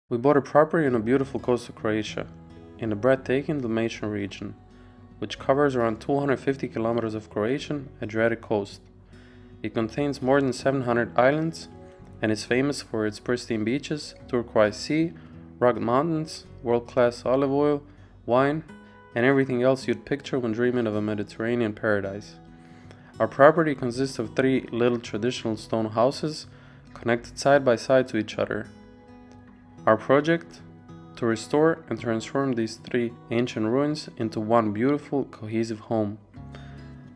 We bought a property in a beautiful coast of Croatia, in the breathtaking Dalmatian region, which covers around 250 kilometers of Croatian Adriatic coast. It contains more than 700 islands and is famous for its pristine beaches, turquoise sea, rugged mountains, world-class olive oil, wine, and everything else you'd picture when dreaming of a Mediterranean paradise. Our property consists of 3 little traditional stone houses connected side by side to each other. Our project? To restore and transform these 3 ancient ruins into one beautiful, cohesive home.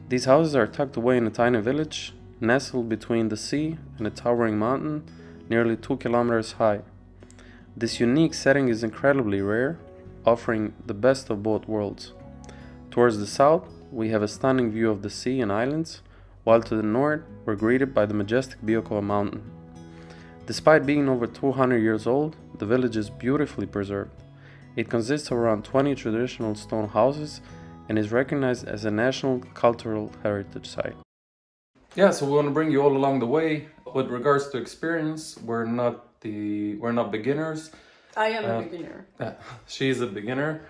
These houses are tucked away in a tiny village, nestled between the sea and a towering mountain, nearly 2 kilometers high. This unique setting is incredibly rare, offering the best of both worlds. Towards the south, we have a stunning view of the sea and islands, while to the north, we're greeted by the majestic Biokova mountain. Despite being over 200 years old, the village is beautifully preserved. It consists of around 20 traditional stone houses and is recognized as a National Cultural Heritage Site. Yeah, so we want to bring you all along the way. With regards to experience, we're not beginners. I am a beginner. She's a beginner.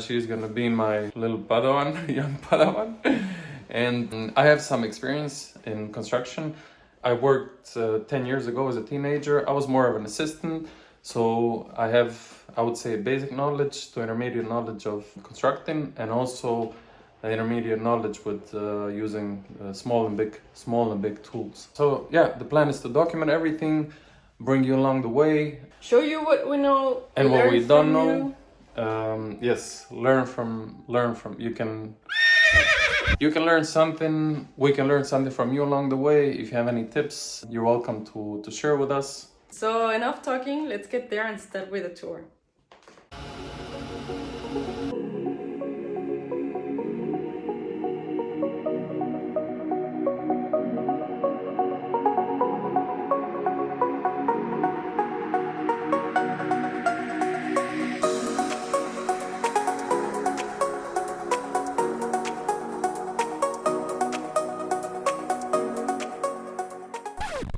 She's gonna be my little Padawan, young Padawan. And I have some experience in construction. I worked 10 years ago as a teenager. I was more of an assistant, so I have, I would say, basic knowledge to intermediate knowledge of constructing, and also intermediate knowledge with using small and big tools. So yeah, the plan is to document everything, bring you along the way, show you what we know and what we don't know. Yes, learn from. You can learn something. We can learn something from you along the way. If you have any tips, you're welcome to share with us. So enough talking. Let's get there and start with the tour.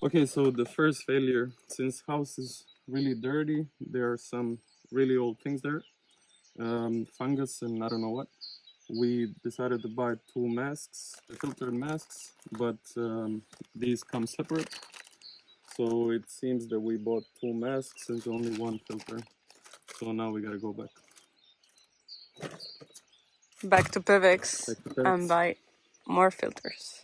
Okay, so the first failure, since house is really dirty, there are some really old things there, fungus and I don't know what. We decided to buy 2 masks, filtered masks, but these come separate. So it seems that we bought 2 masks and only 1 filter. So now we gotta go back. Back to Pevex and buy more filters.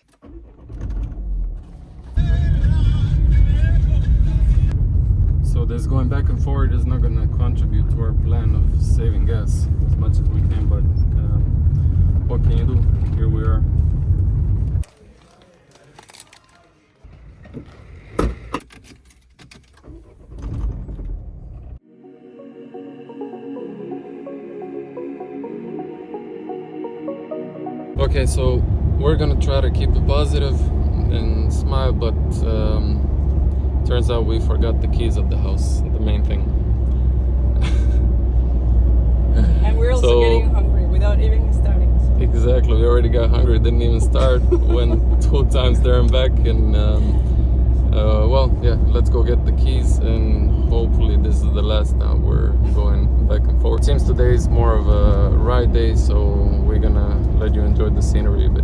So this going back and forward is not going to contribute to our plan of saving gas as much as we can, but what can you do? Here we are. Okay, so we're going to try to keep it positive and smile, but turns out we forgot the keys of the house, the main thing. And we're also getting hungry without even starting. Exactly, we already got hungry, didn't even start, went 2 times there and back, and well, yeah, let's go get the keys, and hopefully this is the last time we're going back and forth. It seems today is more of a ride day, so we're gonna let you enjoy the scenery a bit.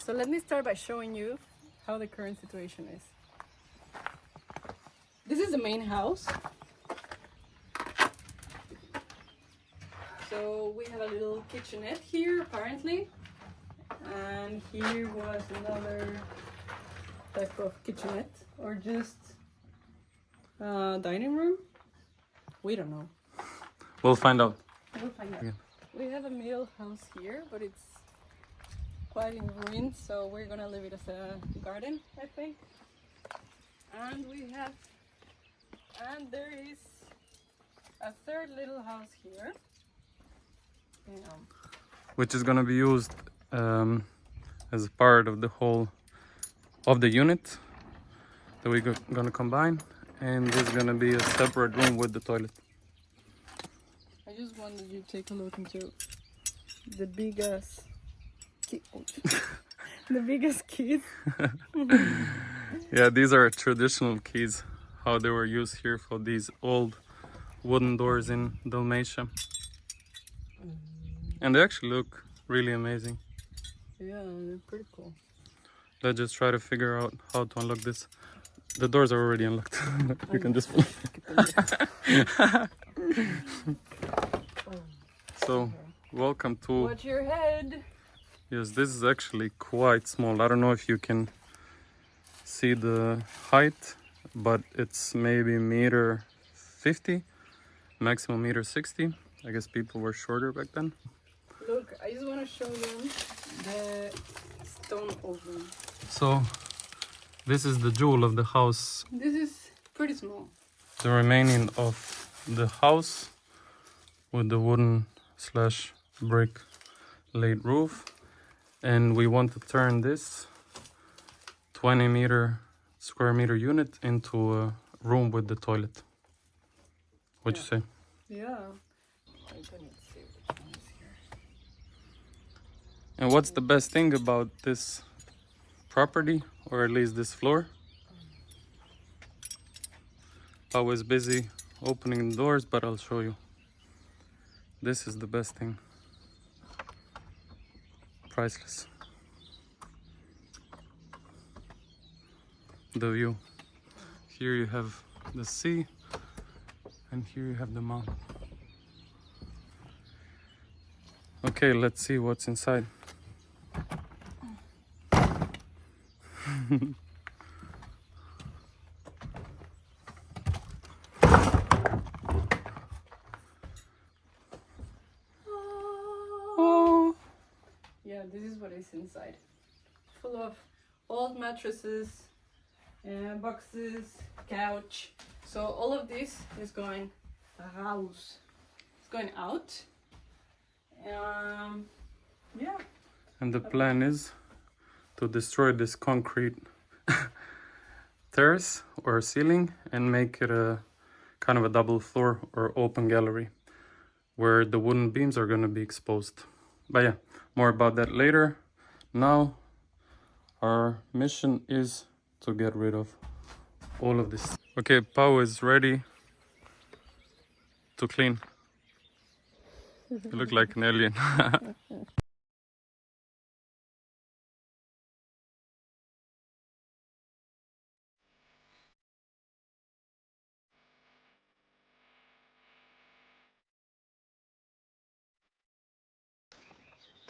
So let me start by showing you how the current situation is. This is the main house. So we have a little kitchenette here apparently, and here was another type of kitchenette, or just dining room. We don't know. We'll find out. We'll find out. Yeah. We have a middle house here, but it's quite in ruins, so we're gonna leave it as a garden, I think. And there is a third little house here. Which is gonna be used as part of the whole of the unit. that we're gonna combine, and this is gonna be a separate room with the toilet. I just wanted you to take a look into the biggest the biggest keys. Yeah, these are traditional keys, how they were used here for these old wooden doors in Dalmatia. And they actually look really amazing. Yeah, they're pretty cool. Let's just try to figure out how to unlock this. The doors are already unlocked. You can just... So, welcome to... Watch your head! Yes, this is actually quite small. I don't know if you can see the height, but it's maybe -1.50 m, maximum -1.60 m. I guess people were shorter back then. Look, I just want to show them the stone oven. So, this is the jewel of the house. This is pretty small. The remaining of the house with the wooden / brick laid roof. And we want to turn this 20 square meter unit into a room with the toilet. What you say? Yeah. I'm gonna see which one is here. And what's the best thing about this property, or at least this floor? I was busy opening the doors, but I'll show you. This is the best thing. Priceless. The view. Here you have the sea, and here you have the mountain. Okay, let's see what's inside. Oh. Yeah, this is what is inside. Full of old mattresses, boxes, couch. So all of this is going raus. It's going out. Yeah. And the plan is to destroy this concrete terrace or ceiling and make it a kind of a double floor or open gallery where the wooden beams are going to be exposed. But yeah, more about that later. Now our mission is to get rid of all of this. Okay, Pau is ready to clean. You look like an alien.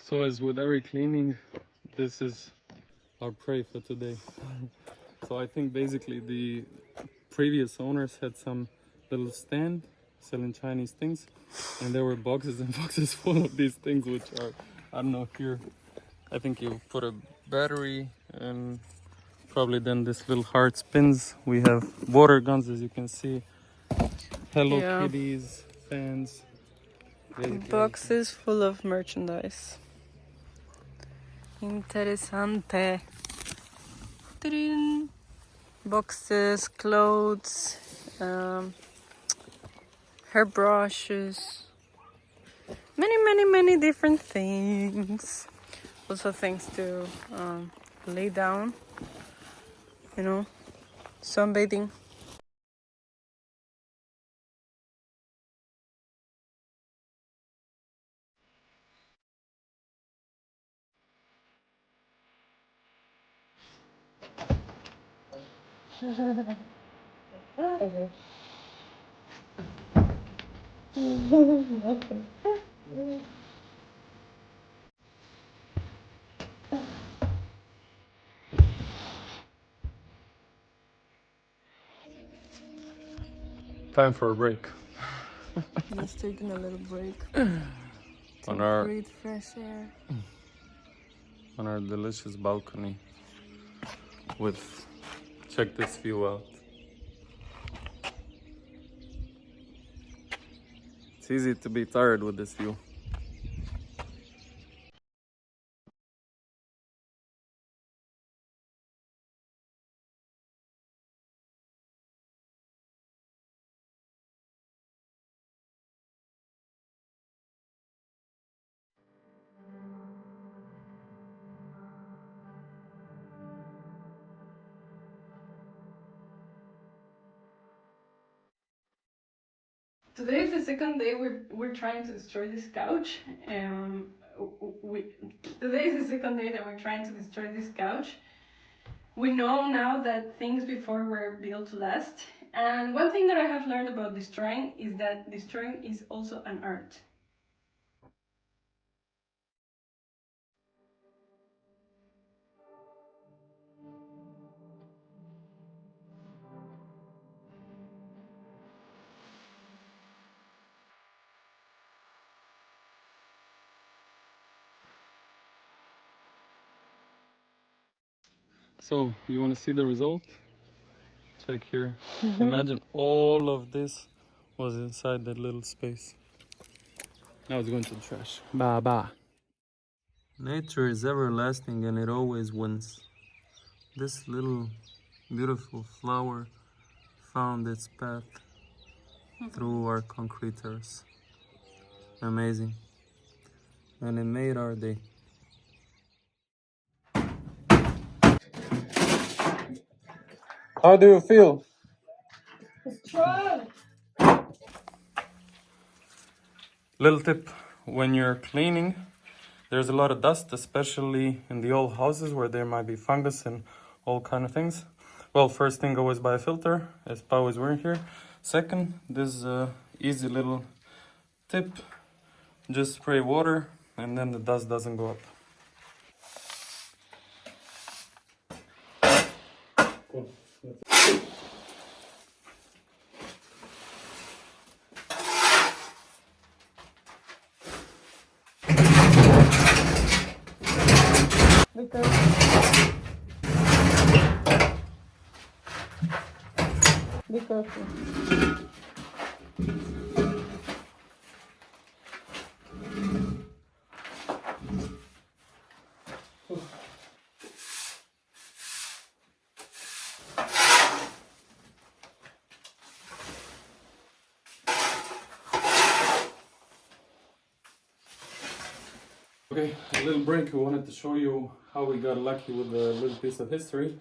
So as with every cleaning, this is our prey for today. So I think basically the previous owners had some little stand selling Chinese things, and there were boxes and boxes full of these things, which are, I don't know, here I think you put a battery and probably then this little heart spins. We have water guns, as you can see, Hello Kitties, fans, Boxes full of merchandise. Interessante. Ta-ding. Boxes, clothes, hairbrushes, many different things. Also things to lay down, you know, sunbathing. time for a break. Just taking a little break. On our Breathe fresh air. on our delicious balcony with, check this view out. It's easy to be tired with this view. Today is the second day we're trying to destroy this couch. Today is the second day that we're trying to destroy this couch. We know now that things before were built to last. And one thing that I have learned about destroying is that destroying is also an art. So, you want to see the result? Check here. Imagine all of this was inside that little space. Now it's going to the trash. Ba ba. Nature is everlasting and it always wins. This little beautiful flower found its path through our concrete terrace. Amazing. And it made our day. How do you feel? Destroy! Little tip, when you're cleaning, there's a lot of dust, especially in the old houses where there might be fungus and all kind of things. Well, first thing, always buy a filter, as Pau is wearing here. Second, this easy little tip, just spray water and then the dust doesn't go up. Cool. Be careful. Be careful. Okay, a little break. We wanted to show you how we got lucky with a little piece of history.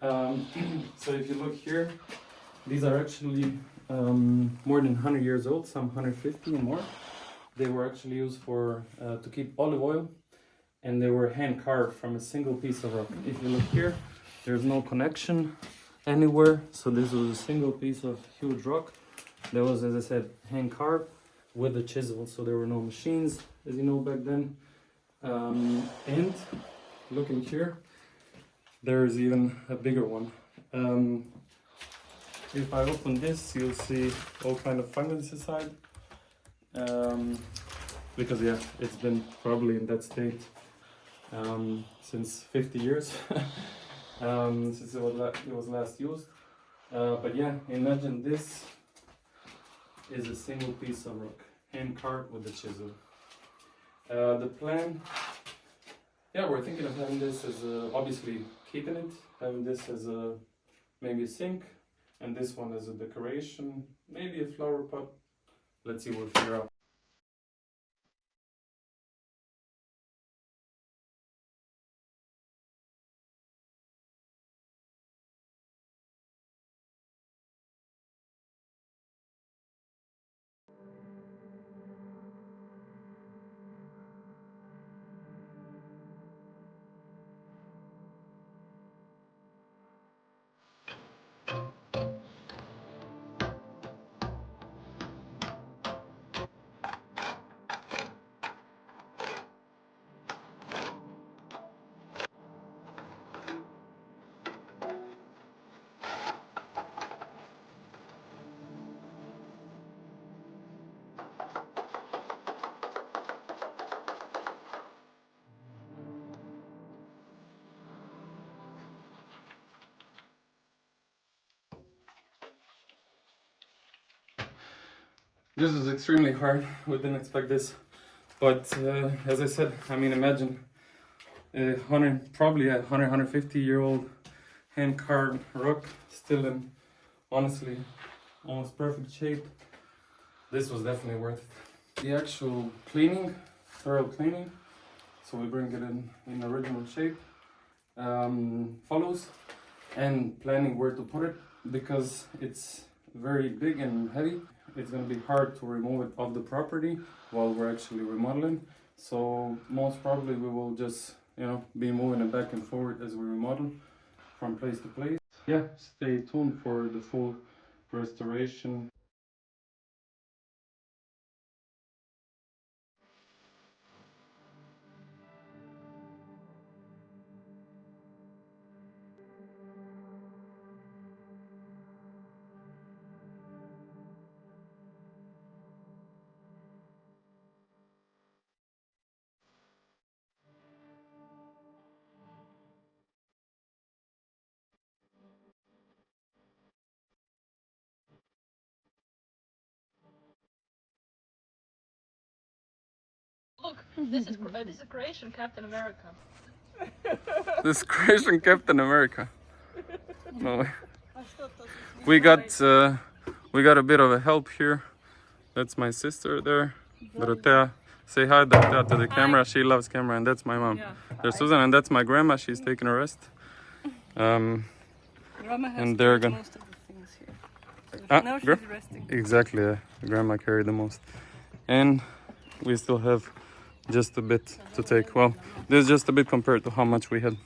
So if you look here, these are actually more than 100 years old, some 150 and more. They were actually used for to keep olive oil, and they were hand carved from a single piece of rock. If you look here, there's no connection anywhere, so this was a single piece of huge rock that was, as I said, hand carved with a chisel. So there were no machines, as you know, back then. And looking here, there is even a bigger one. If I open this, you'll see all kind of fungus inside. Because yeah, it's been probably in that state since 50 years, since it was last used. But yeah, imagine this is a single piece of rock, hand carved with a chisel. The plan, yeah, we're thinking of having this as obviously keeping it, having this as a maybe a sink, and this one as a decoration, maybe a flower pot. Let's see what we'll figure out. This was extremely hard. We didn't expect this, but as I said, I mean, imagine probably a 150-year-old hand-carved rock, still in honestly almost perfect shape. This was definitely worth it. The actual cleaning, thorough cleaning, so we bring it in original shape, follows, and planning where to put it, because it's very big and heavy. It's going to be hard to remove it off the property while we're actually remodeling. So most probably we will just, be moving it back and forward as we remodel from place to place. Yeah, stay tuned for the full restoration. Look, this is Croatian Captain America. This Croatian Captain America. No. We got a bit of a help here. That's my sister there, Dorotea. Say hi, Dorotea, to the camera. She loves camera, and that's my mom. Yeah. There's Susan, and that's my grandma. She's taking a rest. Grandma has And they're gonna. most of the things here. So now she's resting. Exactly, yeah. Grandma carried the most, and we still have just a bit to take. Well, this is just a bit compared to how much we had.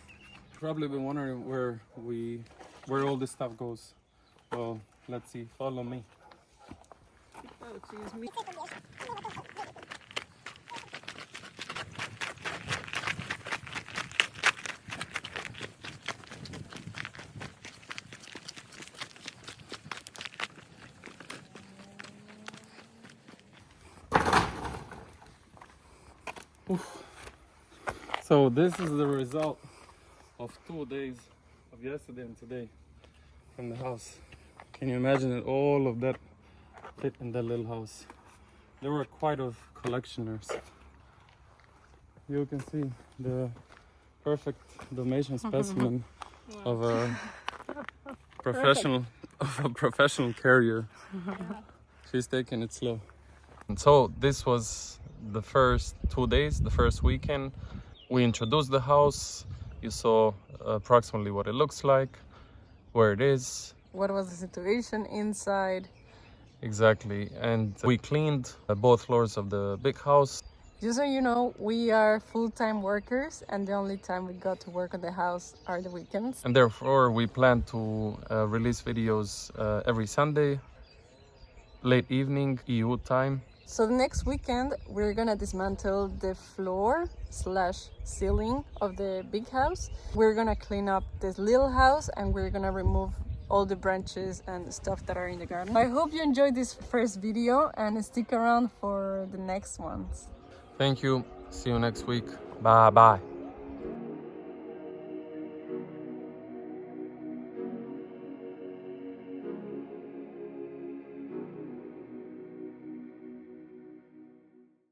Probably been wondering where all this stuff goes. Well, let's see. Follow me. Oh, excuse me. Oof. So this is the result of 2 days of yesterday and today from the house. Can you imagine it? All of that fit in that little house. There were quite of collectioners. You can see the perfect Dalmatian specimen of a professional carrier. She's taking it slow. And so this was the first 2 days, the first weekend. We introduced the house. You saw approximately what it looks like, where it is. What was the situation inside? Exactly. And we cleaned both floors of the big house. Just so you know, we are full-time workers, and the only time we got to work on the house are the weekends. And therefore we plan to release videos every Sunday, late evening, EU time. So the next weekend we're gonna dismantle the floor / ceiling of the big house. We're gonna clean up this little house, and we're gonna remove all the branches and stuff that are in the garden. I hope you enjoyed this first video and stick around for the next ones. Thank you. See you next week. Bye bye.